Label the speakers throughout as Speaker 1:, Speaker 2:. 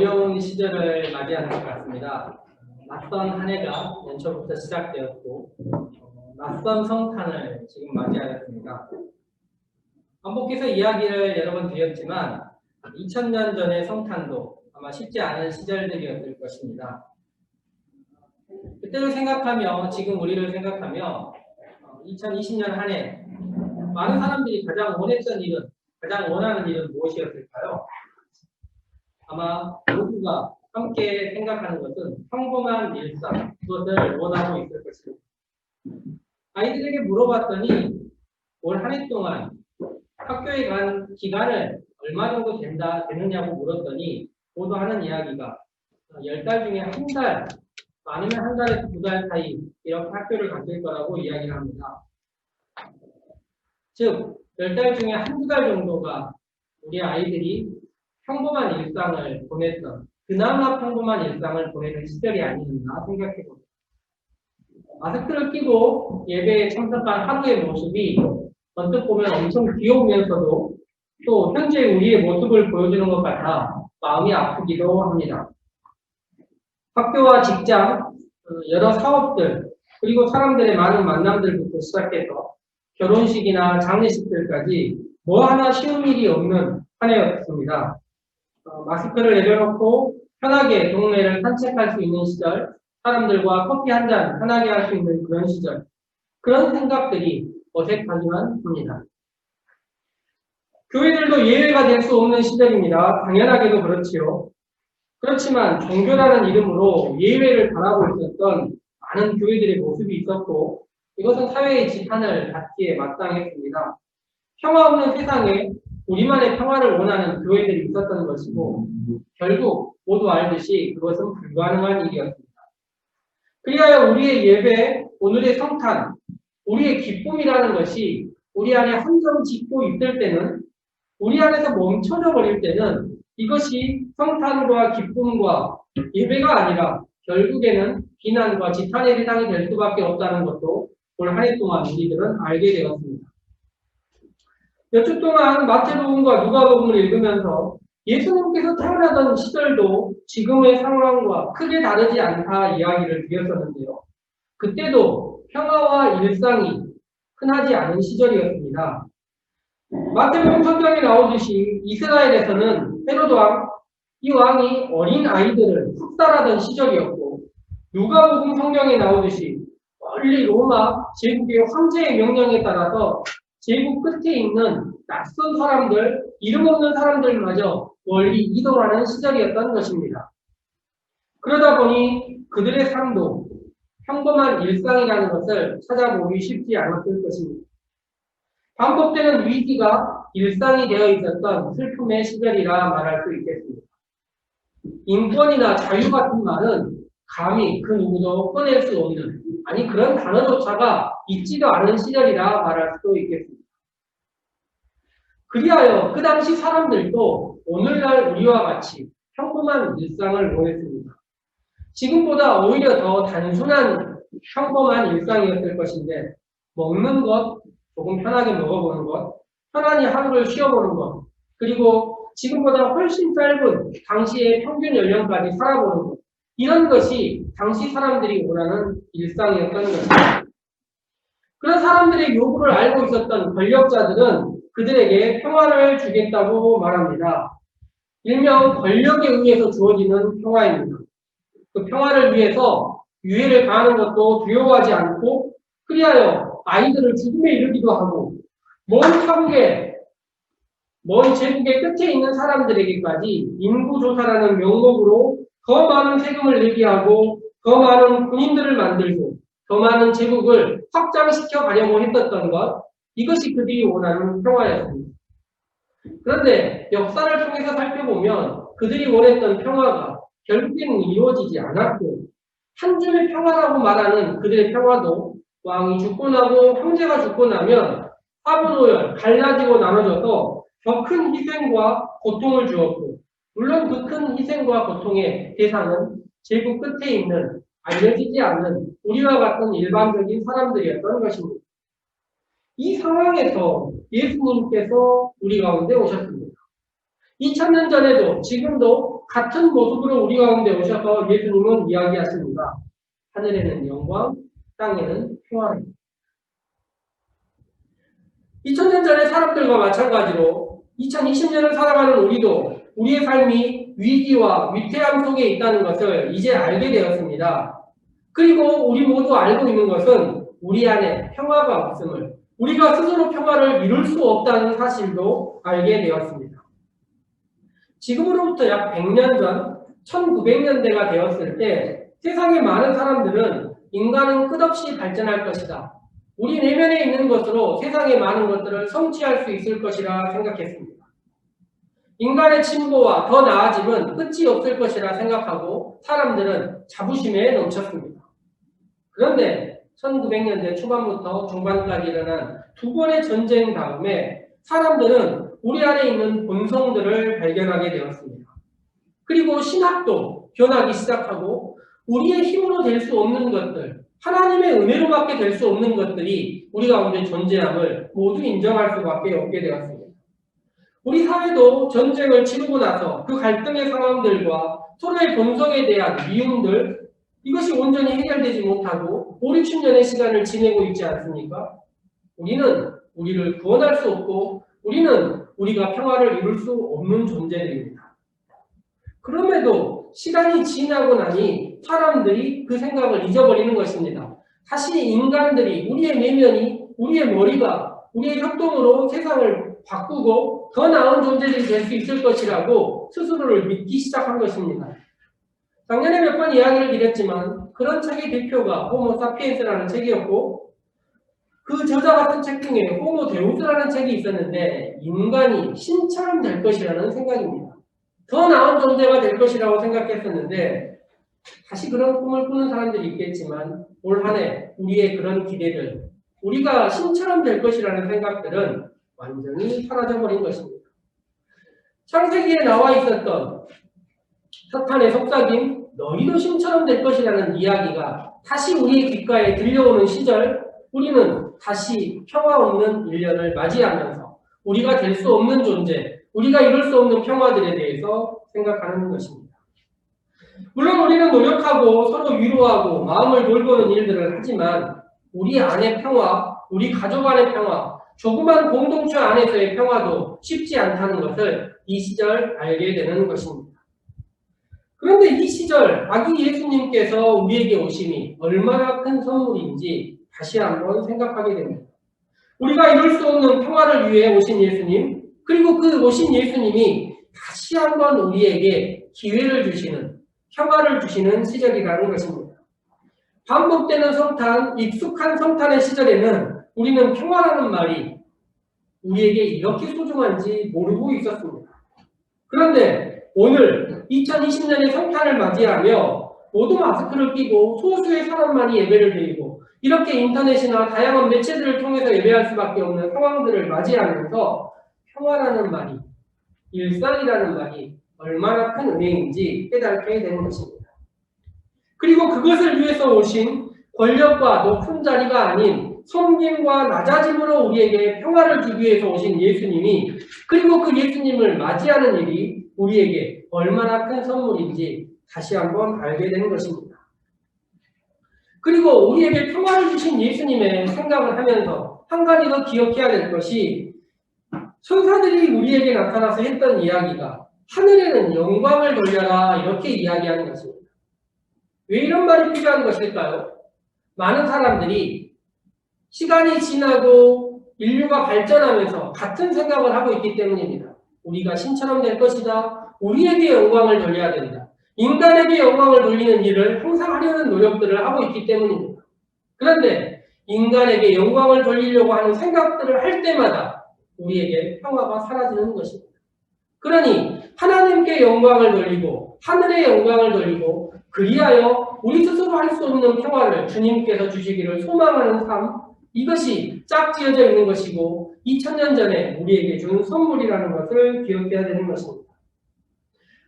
Speaker 1: 어려운 시절을 맞이하는 것 같습니다. 낯선 한 해가 연초부터 시작되었고 낯선 성탄을 지금 맞이하였습니다. 반복해서 이야기를 여러 번 드렸지만 2000년 전의 성탄도 아마 쉽지 않은 시절들이었을 것입니다. 그때를 생각하며 지금 우리를 생각하며 2020년 한 해 많은 사람들이 가장 원했던 일은, 가장 원하는 일은 무엇이었을까요? 아마 모두가 함께 생각하는 것은 평범한 일상, 그것을 원하고 있을 것입니다. 아이들에게 물어봤더니 올 한 해 동안 학교에 간 기간을 얼마 정도 되느냐고 물었더니 모두 하는 이야기가 10달 중에 한 달, 아니면 한 달에서 2달 사이 이렇게 학교를 갔을 거라고 이야기를 합니다. 즉, 10달 중에 한두 달 정도가 우리 아이들이 평범한 일상을 보냈던, 그나마 평범한 일상을 보내는 시절이 아니었나 생각해봅니다. 마스크를 끼고 예배에 참석한 하루의 모습이 언뜻 보면 엄청 귀여우면서도 또 현재 우리의 모습을 보여주는 것 같아 마음이 아프기도 합니다. 학교와 직장, 여러 사업들, 그리고 사람들의 많은 만남들부터 시작해서 결혼식이나 장례식들까지 뭐 하나 쉬운 일이 없는 한 해였습니다. 마스크를 내려놓고 편하게 동네를 산책할 수 있는 시절, 사람들과 커피 한 잔 편하게 할 수 있는 그런 시절, 그런 생각들이 어색하기만 합니다. 교회들도 예외가 될 수 없는 시절입니다. 당연하게도 그렇지요. 그렇지만 종교라는 이름으로 예외를 바라고 있었던 많은 교회들의 모습이 있었고, 이것은 사회의 지탄을 받기에 마땅했습니다. 평화 없는 세상에 우리만의 평화를 원하는 교회들이 있었던 것이고, 결국 모두 알듯이 그것은 불가능한 일이었습니다. 그리하여 우리의 예배, 오늘의 성탄, 우리의 기쁨이라는 것이 우리 안에 한정 짓고 있을 때는, 우리 안에서 멈춰져 버릴 때는 이것이 성탄과 기쁨과 예배가 아니라 결국에는 비난과 지탄의 대상이 될 수밖에 없다는 것도 올 한 해 동안 우리들은 알게 되었습니다. 몇 주 동안 마태복음과 누가복음을 읽으면서 예수님께서 태어나던 시절도 지금의 상황과 크게 다르지 않다 이야기를 드렸었는데요. 그때도 평화와 일상이 흔하지 않은 시절이었습니다. 마태복음 성경에 나오듯이 이스라엘에서는 헤로드 왕, 이 왕이 어린 아이들을 흑살하던 시절이었고, 누가복음 성경에 나오듯이 멀리 로마 제국의 황제의 명령에 따라서 제국 끝에 있는 낯선 사람들, 이름 없는 사람들마저 멀리 이동하는 시절이었던 것입니다. 그러다 보니 그들의 삶도 평범한 일상이라는 것을 찾아보기 쉽지 않았을 것입니다. 반복되는 위기가 일상이 되어 있었던 슬픔의 시절이라 말할 수 있겠습니다. 인권이나 자유 같은 말은 감히 그 누구도 꺼낼 수 없는, 아니 그런 단어조차가 있지도 않은 시절이라 말할 수도 있겠습니다. 그리하여 그 당시 사람들도 오늘날 우리와 같이 평범한 일상을 원했습니다. 지금보다 오히려 더 단순한 평범한 일상이었을 것인데, 먹는 것, 조금 편하게 먹어보는 것, 편안히 하루를 쉬어보는 것, 그리고 지금보다 훨씬 짧은 당시의 평균 연령까지 살아보는 것, 이런 것이 당시 사람들이 원하는 일상이었던 것입니다. 그런 사람들의 요구를 알고 있었던 권력자들은 그들에게 평화를 주겠다고 말합니다. 일명 권력에 의해서 주어지는 평화입니다. 그 평화를 위해서 유해를 가하는 것도 두려워하지 않고, 그리하여 아이들을 죽음에 이르기도 하고, 먼 제국의 끝에 있는 사람들에게까지 인구조사라는 명목으로 더 많은 세금을 내게 하고, 더 많은 군인들을 만들고, 더 많은 제국을 확장시켜 가려고 했었던 것, 이것이 그들이 원하는 평화였습니다. 그런데 역사를 통해서 살펴보면 그들이 원했던 평화가 결국에는 이루어지지 않았고, 한 줌의 평화라고 말하는 그들의 평화도 왕이 죽고 나고 황제가 죽고 나면 화분오열, 갈라지고 나눠져서 더 큰 희생과 고통을 주었고, 물론 그 큰 희생과 고통의 대상은 제국 끝에 있는 알려지지 않는 우리와 같은 일반적인 사람들이었던 것입니다. 이 상황에서 예수님께서 우리 가운데 오셨습니다. 2000년 전에도 지금도 같은 모습으로 우리 가운데 오셔서 예수님은 이야기하십니다. 하늘에는 영광, 땅에는 평화입니다. 2000년 전의 사람들과 마찬가지로 2020년을 살아가는 우리도 우리의 삶이 위기와 위태함 속에 있다는 것을 이제 알게 되었습니다. 그리고 우리 모두 알고 있는 것은 우리 안에 평화가 없음을, 우리가 스스로 평화를 이룰 수 없다는 사실도 알게 되었습니다. 지금으로부터 약 100년 전 1900년대가 되었을 때 세상의 많은 사람들은 인간은 끝없이 발전할 것이다. 우리 내면에 있는 것으로 세상의 많은 것들을 성취할 수 있을 것이라 생각했습니다. 인간의 진보와 더 나아짐은 끝이 없을 것이라 생각하고 사람들은 자부심에 넘쳤습니다. 그런데 1900년대 초반부터 중반까지 일어난 두 번의 전쟁 다음에 사람들은 우리 안에 있는 본성들을 발견하게 되었습니다. 그리고 신학도 변하기 시작하고 우리의 힘으로 될 수 없는 것들, 하나님의 은혜로밖에 될 수 없는 것들이 우리 가운데 존재함을 모두 인정할 수밖에 없게 되었습니다. 우리 사회도 전쟁을 치르고 나서 그 갈등의 상황들과 서로의 본성에 대한 미움들, 이것이 온전히 해결되지 못하고 5, 60년의 시간을 지내고 있지 않습니까? 우리는 우리를 구원할 수 없고 우리는 우리가 평화를 이룰 수 없는 존재들입니다. 그럼에도 시간이 지나고 나니 사람들이 그 생각을 잊어버리는 것입니다. 다시 인간들이 우리의 내면이, 우리의 머리가, 우리의 협동으로 세상을 바꾸고 더 나은 존재들이 될 수 있을 것이라고 스스로를 믿기 시작한 것입니다. 작년에 몇 번 이야기를 드렸지만 그런 책의 대표가 호모 사피엔스라는 책이었고 그 저자가 쓴 책 중에 호모 데우스라는 책이 있었는데 인간이 신처럼 될 것이라는 생각입니다. 더 나은 존재가 될 것이라고 생각했었는데 다시 그런 꿈을 꾸는 사람들이 있겠지만 올 한 해 우리의 그런 기대들, 우리가 신처럼 될 것이라는 생각들은 완전히 사라져버린 것입니다. 창세기에 나와 있었던 사탄의 속삭임, 너희도 신처럼 될 것이라는 이야기가 다시 우리의 귓가에 들려오는 시절 우리는 다시 평화 없는 1년을 맞이하면서 우리가 될 수 없는 존재, 우리가 이룰 수 없는 평화들에 대해서 생각하는 것입니다. 물론 우리는 노력하고 서로 위로하고 마음을 돌보는 일들을 하지만 우리 안의 평화, 우리 가족 안의 평화, 조그만 공동체 안에서의 평화도 쉽지 않다는 것을 이 시절 알게 되는 것입니다. 그런데 이 시절 아기 예수님께서 우리에게 오심이 얼마나 큰 선물인지 다시 한번 생각하게 됩니다. 우리가 이룰 수 없는 평화를 위해 오신 예수님, 그리고 그 오신 예수님이 다시 한번 우리에게 기회를 주시는, 평화를 주시는 시절이라는 것입니다. 반복되는 성탄, 익숙한 성탄의 시절에는 우리는 평화라는 말이 우리에게 이렇게 소중한지 모르고 있었습니다. 그런데 오늘 2020년의 성탄을 맞이하며 모두 마스크를 끼고 소수의 사람만이 예배를 드리고 이렇게 인터넷이나 다양한 매체들을 통해서 예배할 수밖에 없는 상황들을 맞이하면서 평화라는 말이, 일상이라는 말이 얼마나 큰 은혜인지 깨닫게 되는 것입니다. 그리고 그것을 위해서 오신 권력과 높은 자리가 아닌 섬김과 낮아짐으로 우리에게 평화를 주기 위해서 오신 예수님이, 그리고 그 예수님을 맞이하는 일이 우리에게 얼마나 큰 선물인지 다시 한번 알게 되는 것입니다. 그리고 우리에게 평화를 주신 예수님의 생각을 하면서 한 가지 더 기억해야 될 것이 천사들이 우리에게 나타나서 했던 이야기가 하늘에는 영광을 돌려라 이렇게 이야기하는 것입니다. 왜 이런 말이 필요한 것일까요? 많은 사람들이 시간이 지나고 인류가 발전하면서 같은 생각을 하고 있기 때문입니다. 우리가 신처럼 될 것이다. 우리에게 영광을 돌려야 된다. 인간에게 영광을 돌리는 일을 항상 하려는 노력들을 하고 있기 때문입니다. 그런데 인간에게 영광을 돌리려고 하는 생각들을 할 때마다 우리에게 평화가 사라지는 것입니다. 그러니 하나님께 영광을 돌리고 하늘의 영광을 돌리고 그리하여 우리 스스로 할 수 없는 평화를 주님께서 주시기를 소망하는 삶, 이것이 짝지어져 있는 것이고 2000년 전에 우리에게 준 선물이라는 것을 기억해야 되는 것입니다.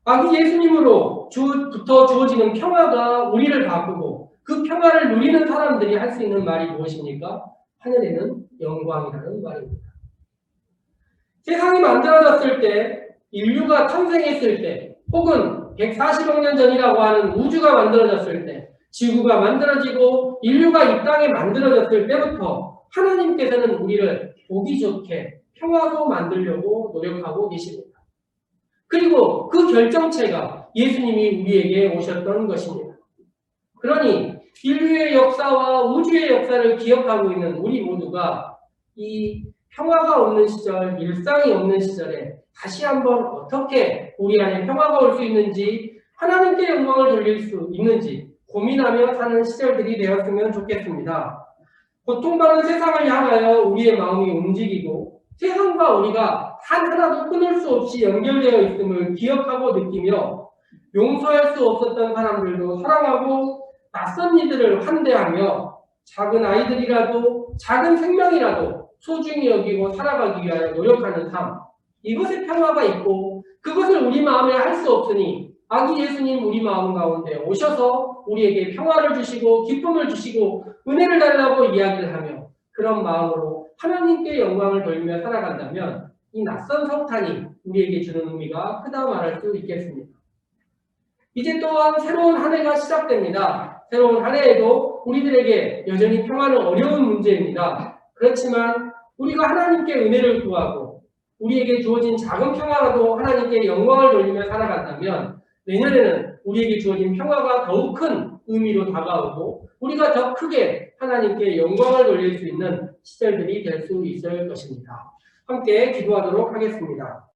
Speaker 1: 아기 예수님으로부터 주어지는 평화가 우리를 바꾸고 그 평화를 누리는 사람들이 할 수 있는 말이 무엇입니까? 하늘에는 영광이라는 말입니다. 세상이 만들어졌을 때, 인류가 탄생했을 때, 혹은 140억 년 전이라고 하는 우주가 만들어졌을 때, 지구가 만들어지고 인류가 이 땅에 만들어졌을 때부터 하나님께서는 우리를 보기 좋게 평화로 만들려고 노력하고 계십니다. 그리고 그 결정체가 예수님이 우리에게 오셨던 것입니다. 그러니 인류의 역사와 우주의 역사를 기억하고 있는 우리 모두가 이 평화가 없는 시절, 일상이 없는 시절에 다시 한번 어떻게 우리 안에 평화가 올 수 있는지, 하나님께 영광을 돌릴 수 있는지 고민하며 사는 시절들이 되었으면 좋겠습니다. 고통받는 세상을 향하여 우리의 마음이 움직이고 세상과 우리가 단 하나도 끊을 수 없이 연결되어 있음을 기억하고 느끼며 용서할 수 없었던 사람들도 사랑하고 낯선 이들을 환대하며 작은 아이들이라도 작은 생명이라도 소중히 여기고 살아가기 위하여 노력하는 삶, 이것에 평화가 있고 그것을 우리 마음에 할 수 없으니 아기 예수님 우리 마음 가운데 오셔서 우리에게 평화를 주시고 기쁨을 주시고 은혜를 달라고 이야기를 하며 그런 마음으로 하나님께 영광을 돌리며 살아간다면 이 낯선 석탄이 우리에게 주는 의미가 크다 말할 수 있겠습니다. 이제 또한 새로운 한 해가 시작됩니다. 새로운 한 해에도 우리들에게 여전히 평화는 어려운 문제입니다. 그렇지만 우리가 하나님께 은혜를 구하고 우리에게 주어진 작은 평화라도 하나님께 영광을 돌리며 살아간다면 내년에는 우리에게 주어진 평화가 더욱 큰 의미로 다가오고 우리가 더 크게 하나님께 영광을 돌릴 수 있는 시절들이 될 수 있을 것입니다. 함께 기도하도록 하겠습니다.